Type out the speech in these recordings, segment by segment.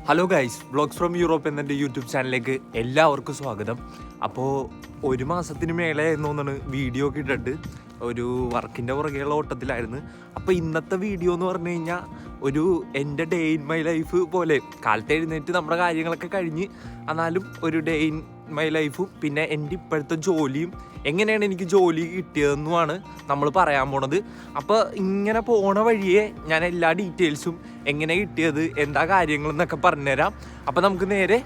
Hello guys, vlogs from Europe എന്നെ YouTube ചാനലിലേക്ക് എല്ലാവർക്കും സ്വാഗതം. അപ്പോൾ ഒരു മാസത്തിന് മേലെ എന്നൊന്നാണ് വീഡിയോ ഒക്കെ ഇട്ടിട്ട് ഒരു വർക്കിൻ്റെ പുറകെയുള്ള ഓട്ടത്തിലായിരുന്നു. അപ്പോൾ ഇന്നത്തെ വീഡിയോ എന്ന് പറഞ്ഞു കഴിഞ്ഞാൽ ഒരു എൻ്റെ ഡേ ഇൻ മൈ ലൈഫ് പോലെ, കാലത്ത് എഴുന്നേറ്റ് നമ്മുടെ കാര്യങ്ങളൊക്കെ കഴിഞ്ഞ് എന്നാലും ഒരു ഡേ ഇൻ മൈ ലൈഫും പിന്നെ എൻ്റെ ഇപ്പോഴത്തെ ജോലിയും എങ്ങനെയാണ് എനിക്ക് ജോലി കിട്ടിയതെന്നുമാണ് നമ്മൾ പറയാൻ പോണത്. അപ്പോൾ ഇങ്ങനെ പോണ വഴിയെ ഞാൻ എല്ലാ ഡീറ്റെയിൽസും എങ്ങനെ കിട്ടിയത് എന്താ കാര്യങ്ങളെന്നൊക്കെ പറഞ്ഞുതരാം. അപ്പോൾ നമുക്ക് നേരെ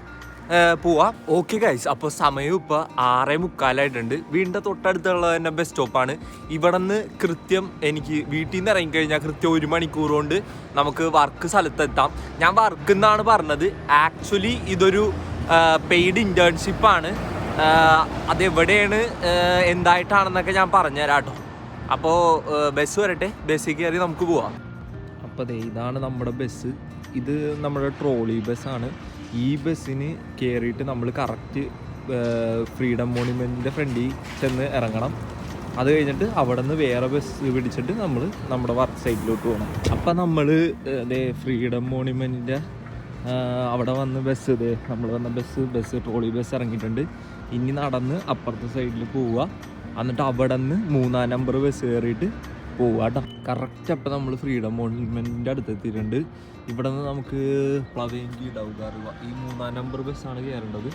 പോവാം. ഓക്കെ ഗൈസ്, അപ്പോൾ സമയം ഇപ്പോൾ 6:45 വീടിൻ്റെ തൊട്ടടുത്തുള്ള തന്നെ ബസ് സ്റ്റോപ്പാണ്. ഇവിടെ നിന്ന് കൃത്യം എനിക്ക് വീട്ടിൽ നിന്ന് ഇറങ്ങിക്കഴിഞ്ഞാൽ കൃത്യം 1 മണിക്കൂർ കൊണ്ട് നമുക്ക് വർക്ക് സ്ഥലത്തെത്താം. ഞാൻ വർക്ക് എന്നാണ് പറഞ്ഞത്, ആക്ച്വലി ഇതൊരു പെയ്ഡ് ഇൻറ്റേൺഷിപ്പാണ്. അതെവിടെയാണ് എന്തായിട്ടാണെന്നൊക്കെ ഞാൻ പറഞ്ഞുതരാം കേട്ടോ. അപ്പോൾ ബസ് വരട്ടെ, ബസ്സിൽ കയറി നമുക്ക് പോവാം. അപ്പോൾ ഇതാണ് നമ്മുടെ ബസ്. ഇത് നമ്മുടെ ട്രോളി ബസ്സാണ്. ഈ ബസ്സിന് കയറിയിട്ട് നമ്മൾ കറക്റ്റ് ഫ്രീഡം മോണ്യുമെൻറ്റിൻ്റെ ഫ്രണ്ടിൽ ചെന്ന് ഇറങ്ങണം. അത് കഴിഞ്ഞിട്ട് അവിടെ നിന്ന് വേറെ ബസ് പിടിച്ചിട്ട് നമ്മൾ നമ്മുടെ വർക്ക് സൈറ്റിലോട്ട് പോകണം. അപ്പം നമ്മൾ ഫ്രീഡം മോണ്യുമെൻറ്റിൻ്റെ അവിടെ വന്ന് ബസ് നമ്മൾ വന്ന ബസ് ട്രോളി ബസ് ഇറങ്ങിയിട്ടുണ്ട്. ഇനി നടന്ന് അപ്പുറത്തെ സൈഡിൽ പോവുക, എന്നിട്ട് അവിടെ നിന്ന് 3-ാം നമ്പർ ബസ് കയറിയിട്ട് പോവുക കേട്ടോ. കറക്റ്റ് അപ്പം നമ്മൾ ഫ്രീഡം മോണ്യുമെൻറ്റിൻ്റെ അടുത്തെത്തിയിട്ടുണ്ട്. ഇവിടെ നിന്ന് നമുക്ക് പ്ലവേങ്കി ഡൗഗാറുക ഈ 3-ാം നമ്പർ ബസ്സാണ് കയറേണ്ടത്.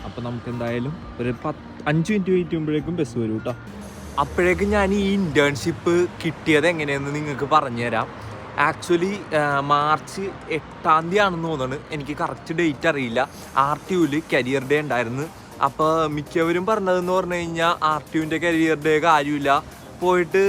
അപ്പം നമുക്ക് എന്തായാലും ഒരു 5 മിനിറ്റ് വെയിറ്റ് ചെയ്യുമ്പോഴേക്കും ബസ് വരും കേട്ടോ. അപ്പോഴേക്കും ഞാൻ ഈ ഇൻറ്റേൺഷിപ്പ് കിട്ടിയത് എങ്ങനെയെന്ന് നിങ്ങൾക്ക് പറഞ്ഞുതരാം. ആക്ച്വലി മാർച്ച് 8-ാം തീയതി ആണെന്ന് തോന്നുന്നു, എനിക്ക് കറക്റ്റ് ഡേറ്റ് അറിയില്ല. RTUവിൽ കരിയർ ഡേ ഉണ്ടായിരുന്നു. അപ്പോൾ മിക്കവരും പറഞ്ഞതെന്ന് പറഞ്ഞു കഴിഞ്ഞാൽ RTUവിൻ്റെ കരിയർ ഡേ കാര്യമില്ല, പോയിട്ട്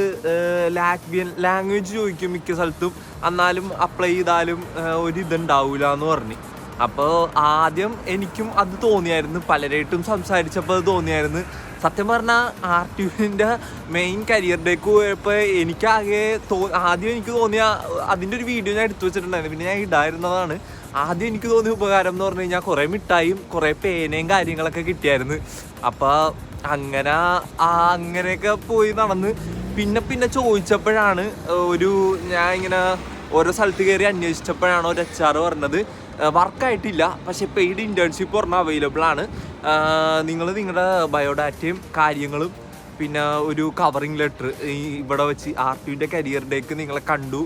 ലാറ്റ്വിയൻ ലാംഗ്വേജ് ചോദിക്കും മിക്ക സ്ഥലത്തും, എന്നാലും അപ്ലൈ ചെയ്താലും ഒരിതുണ്ടാവില്ല എന്ന് പറഞ്ഞു. അപ്പോൾ ആദ്യം എനിക്കും അത് തോന്നിയായിരുന്നു, പലരായിട്ടും സംസാരിച്ചപ്പോൾ അത് തോന്നിയായിരുന്നു. സത്യം പറഞ്ഞാൽ RTUവിൻ്റെ മെയിൻ കരിയർ ഡേക്ക് പോയപ്പോൾ എനിക്കാകെ ആദ്യം എനിക്ക് തോന്നിയ അതിൻ്റെ ഒരു വീഡിയോ ഞാൻ എടുത്തു വെച്ചിട്ടുണ്ടായിരുന്നു, പിന്നെ ഞാൻ ഇടായിരുന്നതാണ്. ആദ്യം എനിക്ക് തോന്നിയ ഉപകാരം എന്ന് പറഞ്ഞു കഴിഞ്ഞാൽ കുറേ മിഠായും കുറേ പേനയും കാര്യങ്ങളൊക്കെ കിട്ടിയായിരുന്നു. അപ്പോൾ അങ്ങനെയൊക്കെ പോയി നടന്ന് പിന്നെ ചോദിച്ചപ്പോഴാണ് ഞാൻ ഇങ്ങനെ ഓരോ സ്ഥലത്ത് കയറി അന്വേഷിച്ചപ്പോഴാണ് ഒരു HR പറഞ്ഞത് വർക്കായിട്ടില്ല, പക്ഷേ പെയ്ഡ് ഇൻറ്റേൺഷിപ്പ് പറഞ്ഞാൽ അവൈലബിൾ ആണ്. നിങ്ങൾ നിങ്ങളുടെ ബയോഡാറ്റയും കാര്യങ്ങളും പിന്നെ ഒരു കവറിങ് ലെറ്റർ ഇവിടെ വെച്ച് RTUവിൻ്റെ കരിയർ ഡേക്ക് നിങ്ങളെ കണ്ടു,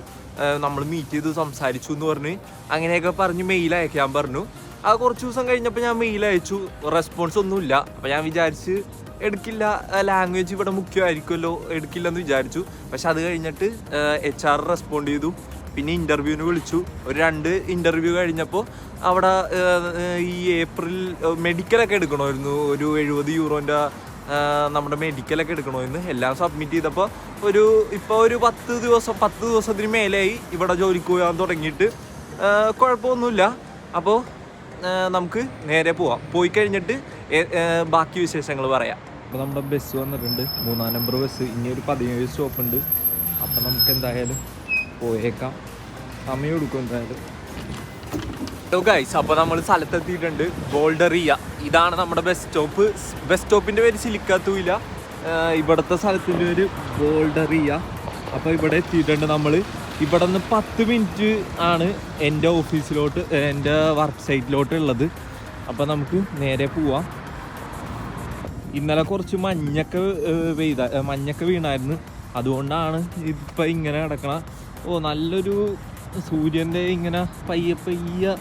നമ്മൾ മീറ്റ് ചെയ്തു സംസാരിച്ചു എന്ന് പറഞ്ഞ് അങ്ങനെയൊക്കെ പറഞ്ഞ് മെയിൽ അയക്കാൻ പറഞ്ഞു. അത് കുറച്ച് ദിവസം കഴിഞ്ഞപ്പോൾ ഞാൻ മെയിൽ അയച്ചു, റെസ്പോൺസ് ഒന്നുമില്ല. അപ്പോൾ ഞാൻ വിചാരിച്ച് എടുക്കില്ല, ലാംഗ്വേജ് ഇവിടെ മുഖ്യമായിരിക്കുമല്ലോ, എടുക്കില്ലെന്ന് വിചാരിച്ചു. പക്ഷെ അത് കഴിഞ്ഞിട്ട് HR റെസ്പോണ്ട് ചെയ്തു. പിന്നെ ഇൻ്റർവ്യൂവിന് വിളിച്ചു. ഒരു 2 ഇൻ്റർവ്യൂ കഴിഞ്ഞപ്പോൾ അവിടെ ഈ ഏപ്രിൽ മെഡിക്കലൊക്കെ എടുക്കണമായിരുന്നു. ഒരു 70 യൂറോൻ്റെ നമ്മുടെ മെഡിക്കലൊക്കെ എടുക്കണമായിരുന്നു. എല്ലാം സബ്മിറ്റ് ചെയ്തപ്പോൾ ഇപ്പോൾ ഒരു 10 ദിവസത്തിന് മേലെയായി ഇവിടെ ജോലിക്ക് പോകാൻ തുടങ്ങിയിട്ട്. കുഴപ്പമൊന്നുമില്ല. അപ്പോൾ നമുക്ക് നേരെ പോവാം. പോയി കഴിഞ്ഞിട്ട് ബാക്കി വിശേഷങ്ങൾ പറയാം. അപ്പോൾ നമ്മുടെ ബസ് വന്നിട്ടുണ്ട്, 3-ാം നമ്പർ ബസ്. ഇനി ഒരു 17 സ്റ്റോപ്പ് ഉണ്ട്. അപ്പം നമുക്ക് എന്തായാലും പോയേക്കാം, സമയം എടുക്കും എന്തായാലും. ഹലോ ഗൈസ്, അപ്പോൾ നമ്മൾ സ്ഥലത്തെത്തിയിട്ടുണ്ട്, ബോൾഡറിയ. ഇതാണ് നമ്മുടെ ബസ് സ്റ്റോപ്പ്. ബസ് സ്റ്റോപ്പിൻ്റെ പേര് സിലിക്കാത്തൂല, ഇവിടുത്തെ സ്ഥലത്തിൻ്റെ പേര് ബോൾഡറിയ. അപ്പോൾ ഇവിടെ എത്തിയിട്ടുണ്ട് നമ്മൾ. ഇവിടെ നിന്ന് 10 മിനിറ്റ് ആണ് എൻ്റെ ഓഫീസിലോട്ട്, എൻ്റെ വർക്ക് സൈറ്റിലോട്ട് ഉള്ളത്. അപ്പോൾ നമുക്ക് നേരെ പോവാം. ഇന്നലെ കുറച്ച് മഞ്ഞൊക്കെ വീണായിരുന്നു, അതുകൊണ്ടാണ് ഇപ്പം ഇങ്ങനെ കിടക്കണ. നല്ലൊരു സൂര്യൻ്റെ ഇങ്ങനെ പയ്യെ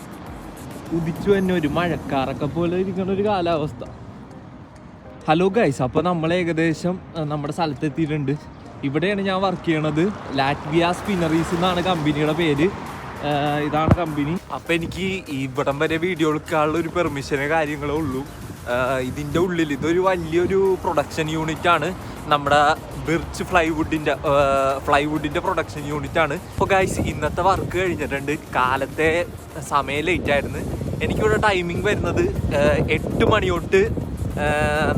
ഉദിച്ചു തന്നെ ഒരു മഴക്കാറൊക്കെ പോലെ ഇരിക്കുന്ന ഒരു കാലാവസ്ഥ. ഹലോ ഗൈസ്, അപ്പോൾ നമ്മൾ ഏകദേശം നമ്മുടെ സ്ഥലത്തെത്തിയിട്ടുണ്ട്. ഇവിടെയാണ് ഞാൻ വർക്ക് ചെയ്യണത്. ലാറ്റ്വിയ സ്പിന്നറീസ് എന്നാണ് കമ്പനിയുടെ പേര്. ഇതാണ് കമ്പനി. അപ്പം എനിക്ക് ഇവിടം വരെ വീഡിയോ എടുക്കാനുള്ള ഒരു പെർമിഷന് കാര്യങ്ങളേ ഉള്ളൂ. ഇതിൻ്റെ ഉള്ളിൽ ഇതൊരു വലിയൊരു പ്രൊഡക്ഷൻ യൂണിറ്റാണ്, നമ്മുടെ ബിർച്ച് ഫ്ലൈവുഡിൻ്റെ പ്രൊഡക്ഷൻ യൂണിറ്റാണ്. അപ്പോൾ ഗൈസ്, ഇന്നത്തെ വർക്ക് കഴിഞ്ഞിട്ടുണ്ട്. കാലത്തെ സമയം ലേറ്റായിരുന്നു. എനിക്കിവിടെ ടൈമിംഗ് വരുന്നത് 8 മണി തൊട്ട്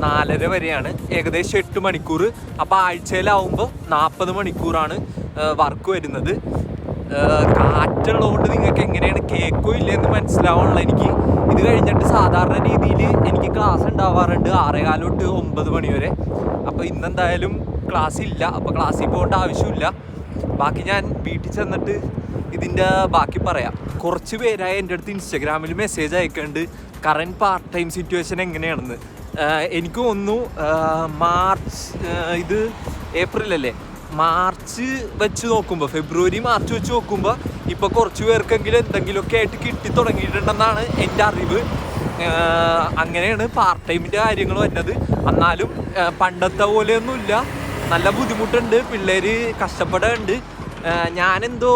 4:30 വരെയാണ്, ഏകദേശം 8 മണിക്കൂർ. അപ്പോൾ ആഴ്ചയിലാവുമ്പോൾ 40 മണിക്കൂറാണ് വർക്ക് വരുന്നത്. കാറ്റുള്ളതുകൊണ്ട് നിങ്ങൾക്ക് എങ്ങനെയാണ് കേൾക്കോ ഇല്ലയെന്ന് മനസ്സിലാവാനുള്ള. എനിക്ക് ഇത് കഴിഞ്ഞിട്ട് സാധാരണ രീതിയിൽ എനിക്ക് ക്ലാസ് ഉണ്ടാവാറുണ്ട് 6:15 തൊട്ട് 9 മണി വരെ. അപ്പോൾ ഇന്നെന്തായാലും ക്ലാസ് ഇല്ല, അപ്പോൾ ക്ലാസ്സിൽ പോകേണ്ട ആവശ്യമില്ല. ബാക്കി ഞാൻ വീട്ടിൽ ചെന്നിട്ട് ഇതിൻ്റെ ബാക്കി പറയാം. കുറച്ച് പേരായി എൻ്റെ അടുത്ത് ഇൻസ്റ്റഗ്രാമിൽ മെസ്സേജ് അയക്കുന്നുണ്ട് കറൻറ്റ് പാർട്ട് ടൈം സിറ്റുവേഷൻ എങ്ങനെയാണെന്ന്. എനിക്ക് തോന്നുന്നു മാർച്ച്, ഇത് ഏപ്രിലല്ലേ, മാർച്ച് വെച്ച് നോക്കുമ്പോൾ, ഫെബ്രുവരി മാർച്ച് വെച്ച് നോക്കുമ്പോൾ ഇപ്പോൾ കുറച്ച് പേർക്കെങ്കിലും എന്തെങ്കിലുമൊക്കെ ആയിട്ട് കിട്ടി തുടങ്ങിയിട്ടുണ്ടെന്നാണ് എൻ്റെ അറിവ്. അങ്ങനെയാണ് പാർട്ട് ടൈമിൻ്റെ കാര്യങ്ങൾ വരുന്നത്. എന്നാലും പണ്ടത്തെ പോലെയൊന്നുമില്ല, നല്ല ബുദ്ധിമുട്ടുണ്ട്, പിള്ളേർ കഷ്ടപ്പെടുന്നുണ്ട്. ഞാനെന്തോ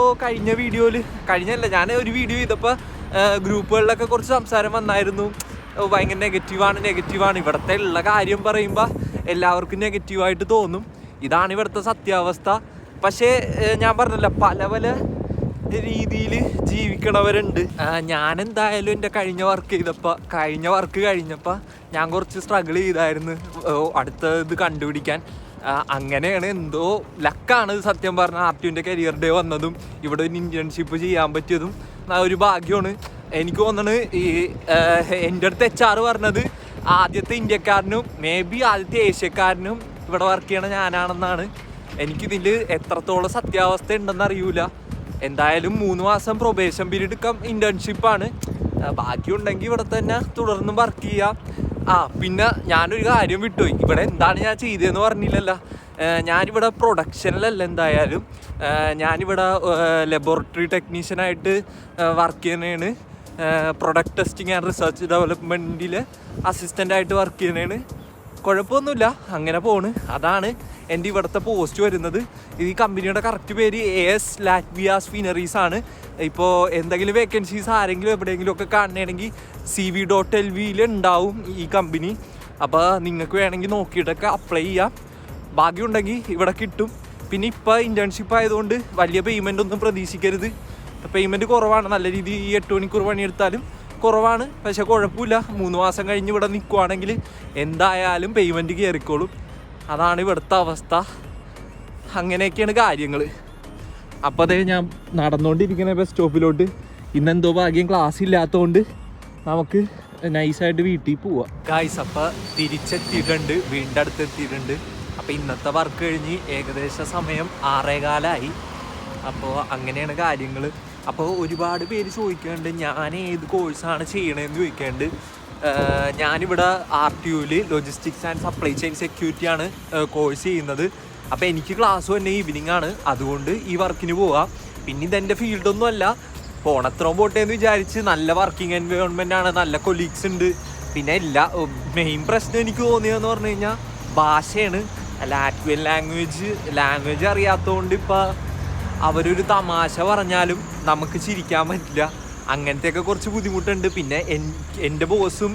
ഞാൻ ഒരു വീഡിയോ ചെയ്തപ്പോൾ ഗ്രൂപ്പുകളിലൊക്കെ കുറച്ച് സംസാരം വന്നായിരുന്നു, ഭയങ്കര നെഗറ്റീവാണ്. ഇവിടുത്തെ ഉള്ള കാര്യം പറയുമ്പോൾ എല്ലാവർക്കും നെഗറ്റീവായിട്ട് തോന്നും. ഇതാണ് ഇവിടുത്തെ സത്യാവസ്ഥ. പക്ഷേ ഞാൻ പറഞ്ഞല്ലോ, പല പല രീതിയിൽ ജീവിക്കണവരുണ്ട്. ഞാൻ എന്തായാലും എൻ്റെ കഴിഞ്ഞ വർക്ക് കഴിഞ്ഞപ്പോൾ ഞാൻ കുറച്ച് സ്ട്രഗിൾ ചെയ്തായിരുന്നു അടുത്ത ഇത് കണ്ടുപിടിക്കാൻ. അങ്ങനെയാണ്, എന്തോ ലക്കാണ് സത്യം പറഞ്ഞാൽ ആർട്ടിൻ്റെ കരിയർ ഡേ വന്നതും ഇവിടെ ഒരു ഇൻറ്റേൺഷിപ്പ് ചെയ്യാൻ പറ്റിയതും ഒരു ഭാഗ്യമാണ്. എനിക്ക് തോന്നുന്നത് ഈ എൻ്റെ അടുത്ത് HR പറഞ്ഞത് ആദ്യത്തെ ഇന്ത്യക്കാരനും മേ ബി ആദ്യത്തെ ഏഷ്യക്കാരനും ഇവിടെ വർക്ക് ചെയ്യണ ഞാനാണെന്നാണ്. എനിക്കിതിൽ എത്രത്തോളം സത്യാവസ്ഥ ഉണ്ടെന്ന് അറിയൂല. എന്തായാലും 3 മാസം പ്രൊബേഷൻ പീരീഡ് ഇൻറ്റേൺഷിപ്പാണ്. ബാക്കിയുണ്ടെങ്കിൽ ഇവിടെ തന്നെ തുടർന്നും വർക്ക് ചെയ്യാം. പിന്നെ ഞാനൊരു കാര്യം വിട്ടുപോയി. ഇവിടെ എന്താണ് ഞാൻ ചെയ്തതെന്ന് പറഞ്ഞില്ലല്ലോ. ഞാനിവിടെ പ്രൊഡക്ഷനിലല്ല, എന്തായാലും ഞാനിവിടെ ലബോറട്ടറി ടെക്നീഷ്യനായിട്ട് വർക്ക് ചെയ്യുന്നതാണ്. പ്രൊഡക്റ്റ് ടെസ്റ്റിംഗ് ആൻഡ് റിസർച്ച് ഡെവലപ്മെൻറ്റിൽ അസിസ്റ്റൻ്റായിട്ട് വർക്ക് ചെയ്യുന്നതാണ്. കുഴപ്പമൊന്നുമില്ല, അങ്ങനെ പോണ്. അതാണ് എൻ്റെ ഇവിടുത്തെ പോസ്റ്റ് വരുന്നത്. ഈ കമ്പനിയുടെ കറക്റ്റ് പേര് AS ലാറ്റ്വിയാസ് ഫിനറീസ് ആണ്. ഇപ്പോൾ എന്തെങ്കിലും വേക്കൻസീസ് ആരെങ്കിലും എവിടെയെങ്കിലും ഒക്കെ കാണണമെങ്കിൽ CV.LV ഉണ്ടാവും ഈ കമ്പനി. അപ്പോൾ നിങ്ങൾക്ക് വേണമെങ്കിൽ നോക്കിയിട്ടൊക്കെ അപ്ലൈ ചെയ്യാം. ഭാഗ്യമുണ്ടെങ്കിൽ ഇവിടെ കിട്ടും. പിന്നെ ഇപ്പോൾ ഇൻറ്റേൺഷിപ്പ് ആയതുകൊണ്ട് വലിയ പേയ്മെൻ്റ് ഒന്നും പ്രതീക്ഷിക്കരുത്. പേയ്മെൻറ്റ് കുറവാണ്, നല്ല രീതിയിൽ 8 മണിക്കൂർ പണിയെടുത്താലും കുറവാണ്. പക്ഷേ കുഴപ്പമില്ല, 3 മാസം കഴിഞ്ഞ് ഇവിടെ നിൽക്കുവാണെങ്കിൽ എന്തായാലും പേയ്മെൻറ്റ് കയറിക്കോളും. അതാണ് ഇവിടുത്തെ അവസ്ഥ. അങ്ങനെയൊക്കെയാണ് കാര്യങ്ങൾ. അപ്പോൾ അതേ ഞാൻ നടന്നുകൊണ്ടിരിക്കുന്ന ബസ് സ്റ്റോപ്പിലോട്ട്. ഇന്നെന്തോ ഭാഗ്യം ക്ലാസ് ഇല്ലാത്തതുകൊണ്ട് നമുക്ക് നൈസായിട്ട് വീട്ടിൽ പോവാം. ഗായ്സ്, അപ്പോൾ തിരിച്ചെത്തിയിട്ടുണ്ട്, വീടിൻ്റെ അടുത്ത് എത്തിയിട്ടുണ്ട്. അപ്പോൾ ഇന്നത്തെ വർക്ക് കഴിഞ്ഞ് ഏകദേശം സമയം 6:15. അപ്പോൾ അങ്ങനെയാണ് കാര്യങ്ങൾ. അപ്പോൾ ഒരുപാട് പേര് ചോദിക്കുന്നുണ്ട് ഞാൻ ഏത് കോഴ്സാണ് ചെയ്യണമെന്ന് ചോദിക്കുന്നുണ്ട്. ഞാനിവിടെ RTUവിൽ ലോജിസ്റ്റിക്സ് ആൻഡ് സപ്ലൈ ചെയിൻ സെക്യൂരിറ്റിയാണ് കോഴ്സ് ചെയ്യുന്നത്. അപ്പോൾ എനിക്ക് ക്ലാസ് തന്നെ ഈവനിങ് ആണ്, അതുകൊണ്ട് ഈ വർക്കിന് പോവാം. പിന്നെ ഇതെൻ്റെ ഫീൽഡൊന്നും അല്ല, പോണത്രയും പോട്ടെ എന്ന് വിചാരിച്ച്. നല്ല വർക്കിംഗ് എൻവയോൺമെൻ്റ് ആണ്, നല്ല കൊലീഗ്സ് ഉണ്ട്. പിന്നെ മെയിൻ പ്രശ്നം എനിക്ക് തോന്നിയതെന്ന് പറഞ്ഞു കഴിഞ്ഞാൽ ഭാഷയാണ്. ലാറ്റ്വിയൻ ലാംഗ്വേജ് അറിയാത്തതുകൊണ്ട് ഇപ്പോൾ അവരൊരു തമാശ പറഞ്ഞാലും നമുക്ക് ചിരിക്കാൻ പറ്റില്ല. അങ്ങനത്തെയൊക്കെ കുറച്ച് ബുദ്ധിമുട്ടുണ്ട്. പിന്നെ എൻ്റെ ബോസും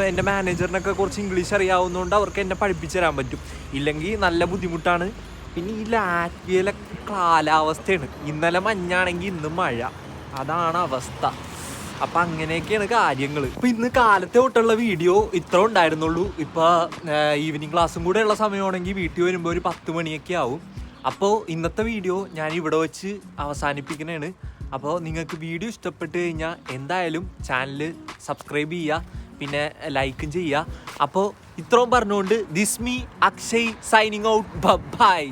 എൻ്റെ മാനേജറിനൊക്കെ കുറച്ച് ഇംഗ്ലീഷ് അറിയാവുന്നതുകൊണ്ട് അവർക്ക് എന്നെ പഠിപ്പിച്ചു തരാൻ പറ്റും. ഇല്ലെങ്കിൽ നല്ല ബുദ്ധിമുട്ടാണ്. പിന്നെ ഈ ലാറ്റ്വിയയിലെ കാലാവസ്ഥയാണ്, ഇന്നലെ മഞ്ഞാണെങ്കിൽ ഇന്ന് മഴ, അതാണ് അവസ്ഥ. അപ്പം അങ്ങനെയൊക്കെയാണ് കാര്യങ്ങൾ. അപ്പോൾ ഇന്ന് കാലത്തെ തൊട്ടുള്ള വീഡിയോ ഇത്ര ഉണ്ടായിരുന്നുള്ളൂ. ഇപ്പോൾ ഈവനിങ് ക്ലാസ്സും കൂടെ ഉള്ള സമയമാണെങ്കിൽ വീട്ടിൽ വരുമ്പോൾ ഒരു 10 മണിയൊക്കെ ആവും. അപ്പോൾ ഇന്നത്തെ വീഡിയോ ഞാൻ ഇവിടെ വെച്ച് അവസാനിപ്പിക്കുന്നതാണ്. അപ്പോൾ നിങ്ങൾക്ക് വീഡിയോ ഇഷ്ടപ്പെട്ട് കഴിഞ്ഞാൽ എന്തായാലും ചാനൽ സബ്സ്ക്രൈബ് ചെയ്യുക, പിന്നെ ലൈക്കും ചെയ്യുക. അപ്പോൾ ഇത്രയും പറഞ്ഞുകൊണ്ട് this me Akshay signing out. By.